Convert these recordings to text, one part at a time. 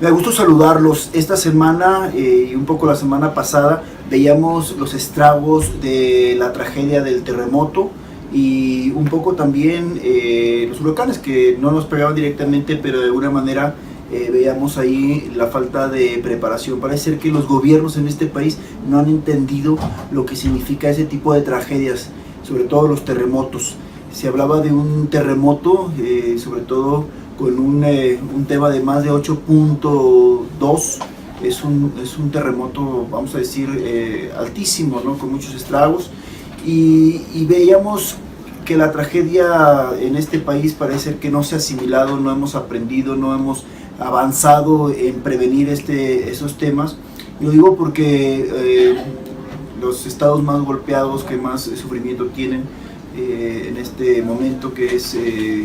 Me gustó saludarlos. Esta semana y un poco la semana pasada veíamos los estragos de la tragedia del terremoto y un poco también los huracanes que no nos pegaban directamente, pero de alguna manera veíamos ahí la falta de preparación. Parece ser que los gobiernos en este país no han entendido lo que significa ese tipo de tragedias, sobre todo los terremotos. Se hablaba de un terremoto, sobre todo con un tema de más de 8.2, es un terremoto, vamos a decir, altísimo, ¿no? Con muchos estragos, y veíamos que la tragedia en este país parece que no se ha asimilado, no hemos aprendido, no hemos avanzado en prevenir esos temas. Y lo digo porque los estados más golpeados, que más sufrimiento tienen en este momento, que es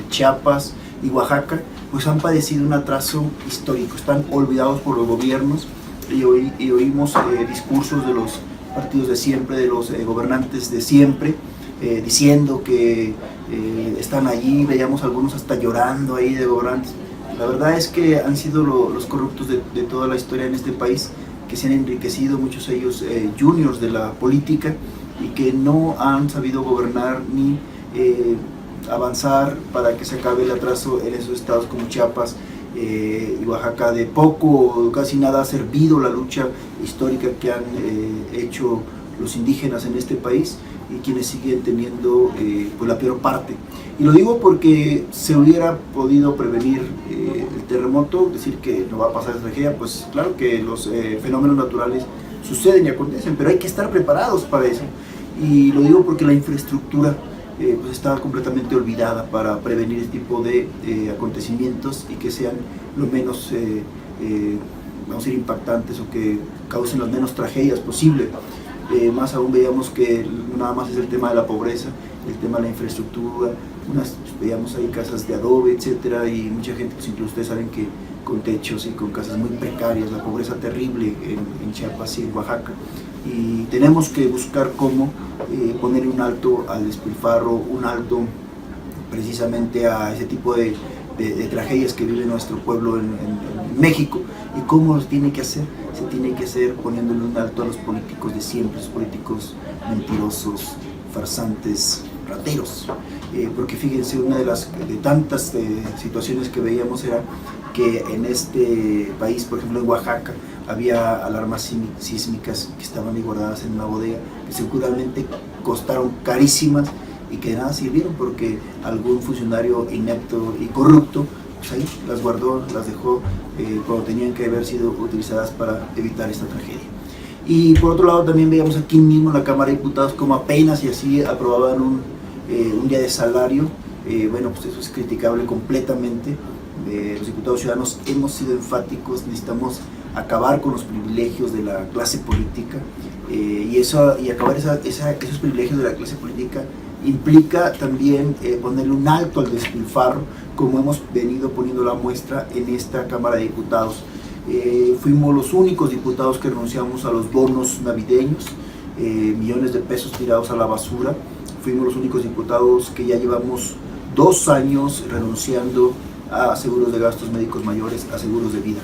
Chiapas y Oaxaca, pues han padecido un atraso histórico, están olvidados por los gobiernos y oímos discursos de los partidos de siempre, de los gobernantes de siempre, diciendo que están allí. Veíamos algunos hasta llorando ahí de gobernantes. La verdad es que han sido los corruptos de toda la historia en este país, que se han enriquecido, muchos de ellos juniors de la política, y que no han sabido gobernar ni avanzar para que se acabe el atraso en esos estados como Chiapas y Oaxaca. De poco o casi nada ha servido la lucha histórica que han hecho los indígenas en este país, y quienes siguen teniendo pues la peor parte. Y lo digo porque se hubiera podido prevenir el terremoto. Decir que no va a pasar esa tragedia, pues claro que los fenómenos naturales suceden y acontecen, pero hay que estar preparados para eso. Y lo digo porque la infraestructura pues estaba completamente olvidada para prevenir este tipo de acontecimientos, y que sean lo menos vamos a decir, impactantes, o que causen las menos tragedias posible. Más aún veíamos que no nada más es el tema de la pobreza, el tema de la infraestructura, veíamos ahí casas de adobe, etcétera, y mucha gente, pues incluso ustedes saben que con techos y con casas muy precarias, la pobreza terrible en Chiapas y en Oaxaca. Y tenemos que buscar cómo ponerle un alto al despilfarro, un alto precisamente a ese tipo de tragedias que vive nuestro pueblo en México. ¿Y cómo se tiene que hacer? Se tiene que hacer poniéndole un alto a los políticos de siempre, los políticos mentirosos, farsantes, rateros. Porque fíjense, una de tantas situaciones que veíamos era que en este país, por ejemplo en Oaxaca, había alarmas sísmicas que estaban ahí guardadas en una bodega, que seguramente costaron carísimas y que de nada sirvieron, porque algún funcionario inepto y corrupto pues ahí las guardó, las dejó cuando tenían que haber sido utilizadas para evitar esta tragedia. Y por otro lado también veíamos aquí mismo en la Cámara de Diputados como apenas y así aprobaban un día de salario. Bueno, pues eso es criticable completamente. Los diputados ciudadanos hemos sido enfáticos, necesitamos acabar con los privilegios de la clase política, y acabar esos privilegios de la clase política implica también ponerle un alto al despilfarro, como hemos venido poniendo la muestra en esta Cámara de Diputados. Fuimos los únicos diputados que renunciamos a los bonos navideños, millones de pesos tirados a la basura. Fuimos los únicos diputados que ya llevamos 2 años renunciando a seguros de gastos médicos mayores, a seguros de vida.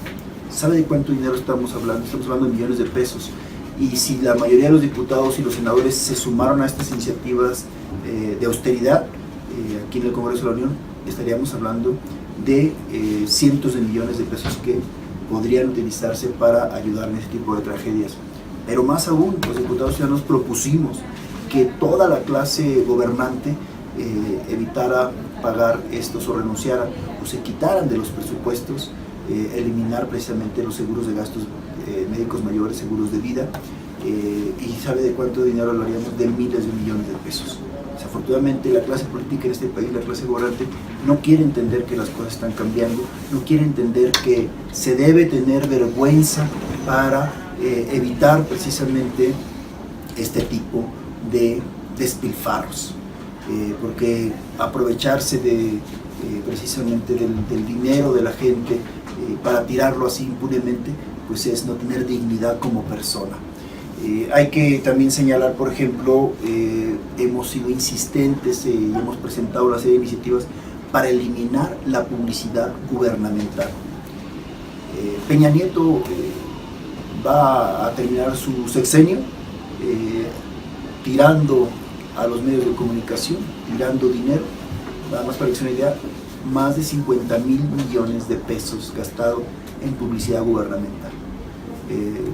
¿Sabe de cuánto dinero estamos hablando? Estamos hablando de millones de pesos. Y si la mayoría de los diputados y los senadores se sumaron a estas iniciativas de austeridad aquí en el Congreso de la Unión, estaríamos hablando de cientos de millones de pesos que podrían utilizarse para ayudar en este tipo de tragedias. Pero más aún, los diputados ciudadanos propusimos que toda la clase gobernante evitara pagar estos, o renunciara, o se quitaran de los presupuestos, eliminar precisamente los seguros de gastos médicos mayores, seguros de vida. Y ¿sabe de cuánto dinero hablaríamos? De miles de millones de pesos. Desafortunadamente la clase política en este país, la clase gobernante, no quiere entender que las cosas están cambiando, no quiere entender que se debe tener vergüenza para evitar precisamente este tipo de despilfarros, porque aprovecharse precisamente del dinero de la gente para tirarlo así impunemente, pues es no tener dignidad como persona. Hay que también señalar, por ejemplo, hemos sido insistentes y hemos presentado una serie de iniciativas para eliminar la publicidad gubernamental. Peña Nieto va a terminar su sexenio tirando a los medios de comunicación, tirando dinero, nada más para que se den una idea, más de 50,000 millones de pesos gastados en publicidad gubernamental.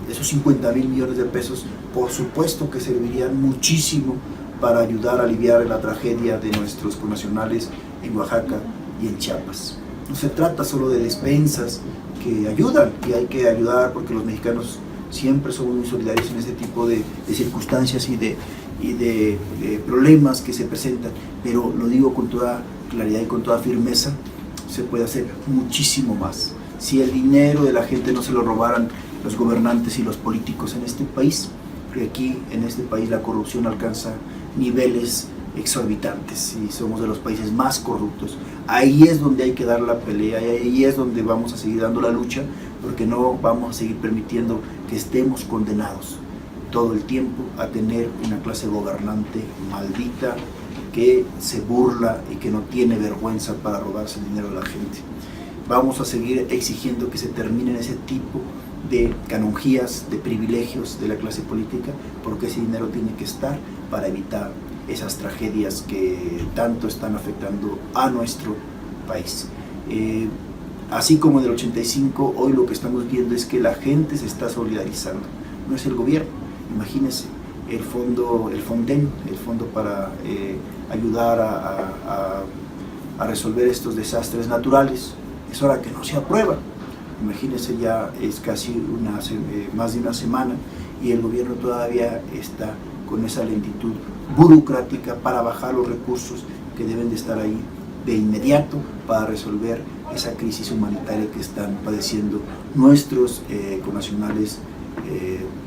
Esos 50,000 millones de pesos, por supuesto que servirían muchísimo para ayudar a aliviar la tragedia de nuestros connacionales en Oaxaca y en Chiapas. No se trata solo de despensas que ayudan, y hay que ayudar porque los mexicanos siempre somos muy solidarios en este tipo de circunstancias y de problemas que se presentan, pero lo digo con toda claridad y con toda firmeza, se puede hacer muchísimo más. Si el dinero de la gente no se lo robaran los gobernantes y los políticos en este país, porque aquí en este país la corrupción alcanza niveles exorbitantes y somos de los países más corruptos. Ahí es donde hay que dar la pelea, y ahí es donde vamos a seguir dando la lucha, porque no vamos a seguir permitiendo que estemos condenados todo el tiempo a tener una clase gobernante maldita que se burla y que no tiene vergüenza para robarse el dinero de la gente. Vamos a seguir exigiendo que se terminen ese tipo de canonjías, de privilegios de la clase política, porque ese dinero tiene que estar para evitar esas tragedias que tanto están afectando a nuestro país. Así como en el 85, hoy lo que estamos viendo es que la gente se está solidarizando, no es el gobierno. Imagínense, el Fonden, el fondo para ayudar a resolver estos desastres naturales, es hora que no se aprueba. Imagínense, ya es casi más de una semana y el gobierno todavía está con esa lentitud burocrática para bajar los recursos que deben de estar ahí de inmediato para resolver esa crisis humanitaria que están padeciendo nuestros connacionales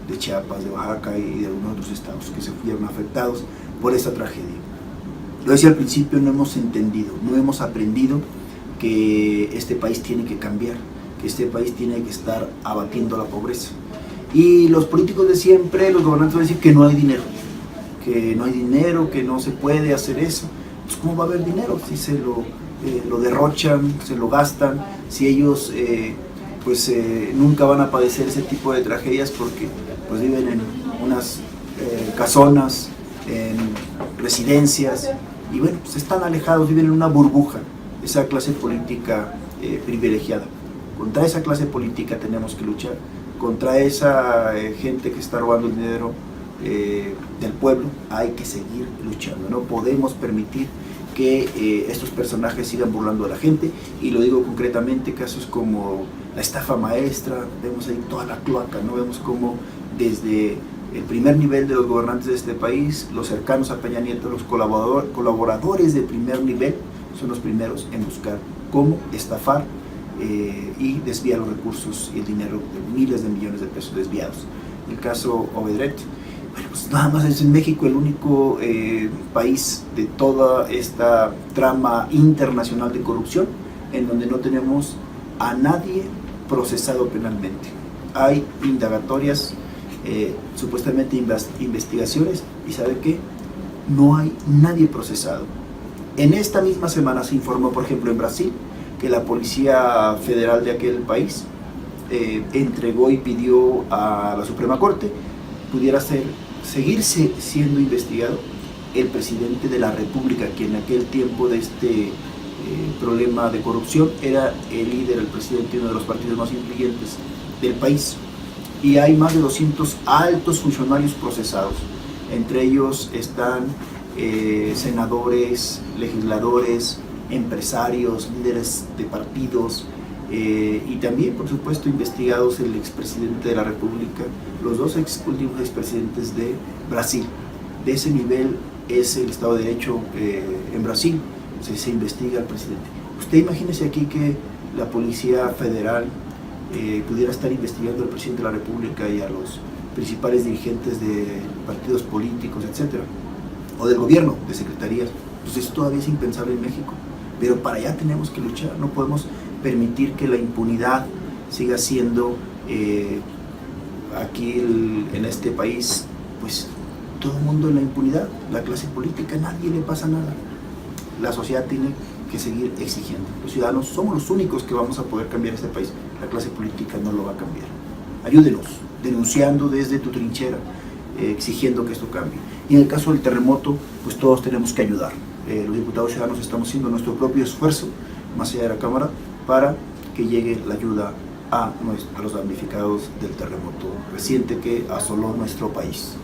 de Chiapas, de Oaxaca y de algunos otros estados que se vieron afectados por esta tragedia. Lo decía al principio, no hemos entendido, no hemos aprendido que este país tiene que cambiar, que este país tiene que estar abatiendo la pobreza. Y los políticos de siempre, los gobernantes van a decir que no hay dinero, que no se puede hacer eso. Pues ¿cómo va a haber dinero si se lo derrochan, se lo gastan, si ellos nunca van a padecer ese tipo de tragedias porque pues viven en unas casonas, en residencias, y bueno, pues están alejados, viven en una burbuja, esa clase política privilegiada? Contra esa clase política tenemos que luchar, contra esa gente que está robando el dinero del pueblo hay que seguir luchando. No podemos permitir que estos personajes sigan burlando a la gente, y lo digo concretamente, casos como la estafa maestra, vemos ahí toda la cloaca, ¿no? Vemos como desde el primer nivel de los gobernantes de este país, los cercanos a Peña Nieto, los colaboradores de primer nivel, son los primeros en buscar cómo estafar y desviar los recursos y el dinero de miles de millones de pesos desviados. El caso Odebrecht, bueno, pues nada más es en México el único país de toda esta trama internacional de corrupción en donde no tenemos a nadie procesado penalmente. Hay indagatorias, supuestamente investigaciones, y ¿sabe qué? No hay nadie procesado. En esta misma semana se informó, por ejemplo, en Brasil, que la Policía Federal de aquel país entregó y pidió a la Suprema Corte pudiera seguirse siendo investigado el presidente de la República, que en aquel tiempo de este problema de corrupción era el líder, el presidente de uno de los partidos más influyentes del país. Y hay más de 200 altos funcionarios procesados. Entre ellos están senadores, legisladores, empresarios, líderes de partidos, y también, por supuesto, investigados el expresidente de la República, los dos últimos expresidentes de Brasil. De ese nivel es el Estado de Derecho en Brasil, se investiga al presidente. Usted imagínese aquí que la Policía Federal pudiera estar investigando al presidente de la República y a los principales dirigentes de partidos políticos, etcétera, o del gobierno, de secretarías. Pues eso todavía es impensable en México, pero para allá tenemos que luchar. No podemos permitir que la impunidad siga siendo aquí en este país, pues todo el mundo en la impunidad, la clase política, nadie le pasa nada. La sociedad tiene que seguir exigiendo. Los ciudadanos somos los únicos que vamos a poder cambiar este país. la clase política no lo va a cambiar. Ayúdenos, denunciando desde tu trinchera, exigiendo que esto cambie. Y en el caso del terremoto, pues todos tenemos que ayudar. Los diputados ciudadanos estamos haciendo nuestro propio esfuerzo, más allá de la Cámara, para que llegue la ayuda a los damnificados del terremoto reciente que asoló nuestro país.